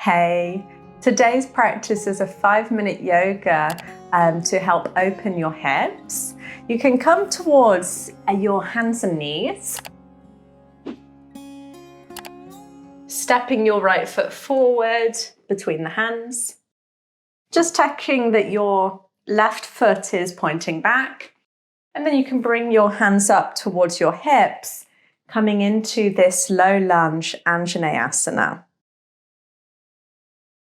Hey, today's practice is a 5-minute yoga to help open your hips. You can come towards your hands and knees, stepping your right foot forward between the hands, just checking that your left foot is pointing back, and then you can bring your hands up towards your hips, coming into this low lunge Anjaneyasana.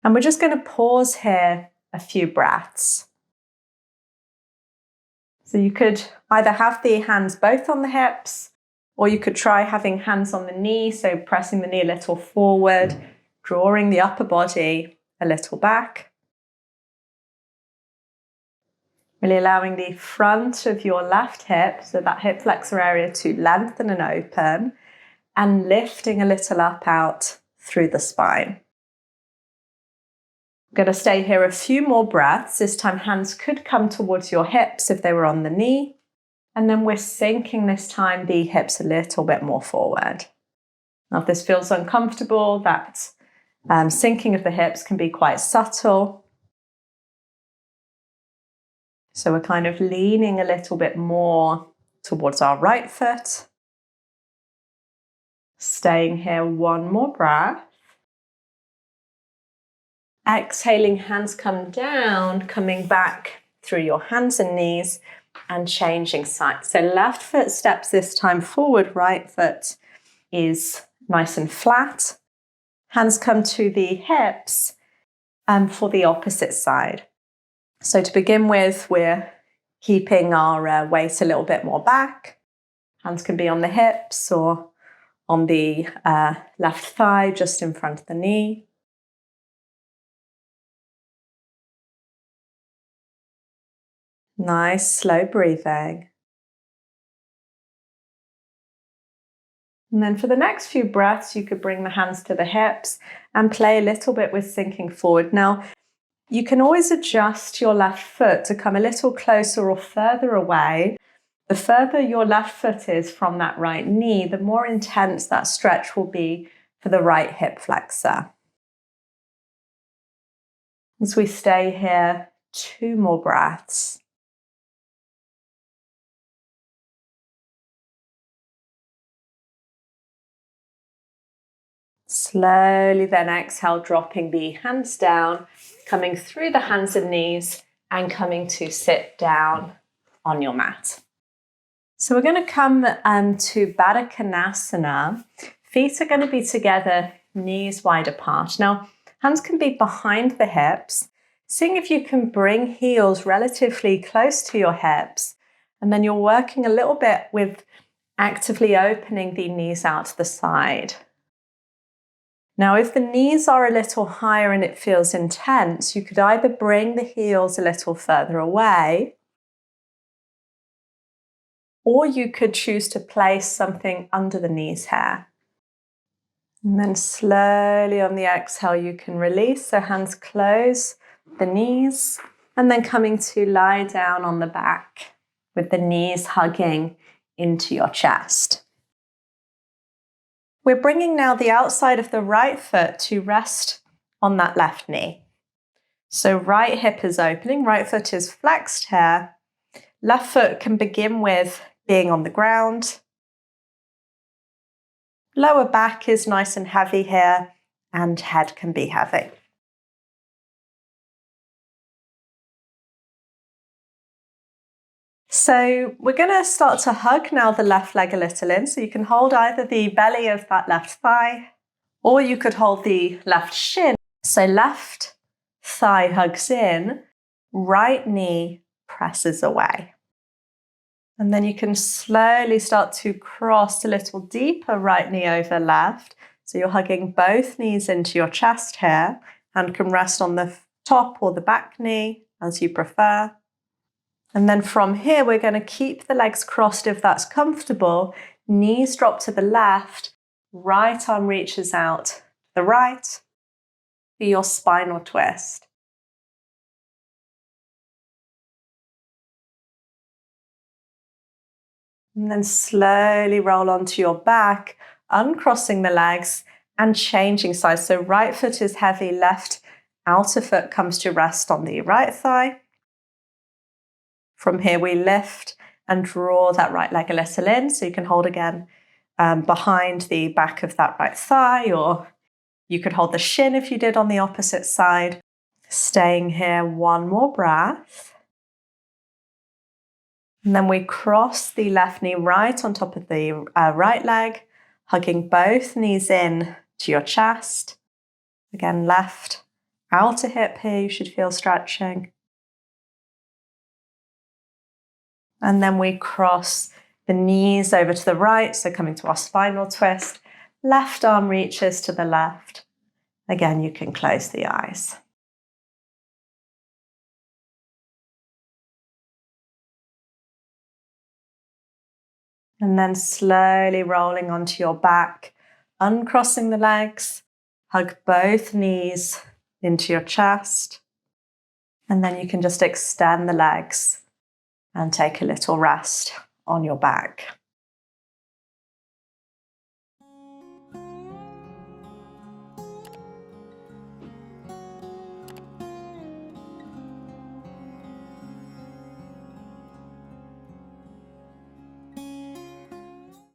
And we're just going to pause here a few breaths. So you could either have the hands both on the hips, or you could try having hands on the knee, so pressing the knee a little forward, drawing the upper body a little back. Really allowing the front of your left hip, so that hip flexor area, to lengthen and open, and lifting a little up out through the spine. I'm going to stay here a few more breaths. This time hands could come towards your hips if they were on the knee. And then we're sinking this time the hips a little bit more forward. Now if this feels uncomfortable, that sinking of the hips can be quite subtle. So we're kind of leaning a little bit more towards our right foot. Staying here one more breath. Exhaling, hands come down, coming back through your hands and knees and changing sides. So left foot steps this time forward, right foot is nice and flat. Hands come to the hips for the opposite side. So to begin with, we're keeping our weight a little bit more back. Hands can be on the hips or on the left thigh, just in front of the knee. Nice, slow breathing. And then for the next few breaths, you could bring the hands to the hips and play a little bit with sinking forward. Now, you can always adjust your left foot to come a little closer or further away. The further your left foot is from that right knee, the more intense that stretch will be for the right hip flexor. As we stay here, 2 more breaths. Slowly then exhale, dropping the hands down, coming through the hands and knees and coming to sit down on your mat. So we're going to come to Baddha Konasana. Feet are going to be together, knees wide apart. Now, hands can be behind the hips. Seeing if you can bring heels relatively close to your hips. And then you're working a little bit with actively opening the knees out to the side. Now, if the knees are a little higher and it feels intense, you could either bring the heels a little further away, or you could choose to place something under the knees here. And then slowly on the exhale, you can release. So hands close the knees, and then coming to lie down on the back with the knees hugging into your chest. We're bringing now the outside of the right foot to rest on that left knee. So right hip is opening, right foot is flexed here. Left foot can begin with being on the ground. Lower back is nice and heavy here, and head can be heavy. So we're going to start to hug now the left leg a little in. So you can hold either the belly of that left thigh, or you could hold the left shin. So left thigh hugs in, right knee presses away. And then you can slowly start to cross a little deeper, right knee over left. So you're hugging both knees into your chest here, and can rest on the top or the back knee as you prefer. And then from here, we're going to keep the legs crossed if that's comfortable. Knees drop to the left, right arm reaches out to the right for your spinal twist. And then slowly roll onto your back, uncrossing the legs And changing sides. So right foot is heavy, left outer foot comes to rest on the right thigh. From here we lift and draw that right leg a little in. So you can hold again behind the back of that right thigh, or you could hold the shin if you did on the opposite side. Staying here, one more breath. And then we cross the left knee right on top of the right leg, hugging both knees in to your chest. Again, left outer hip here, you should feel stretching. And then we cross the knees over to the right, so coming to our spinal twist. Left arm reaches to the left. Again, you can close the eyes. And then slowly rolling onto your back, uncrossing the legs, hug both knees into your chest. And then you can just extend the legs and take a little rest on your back.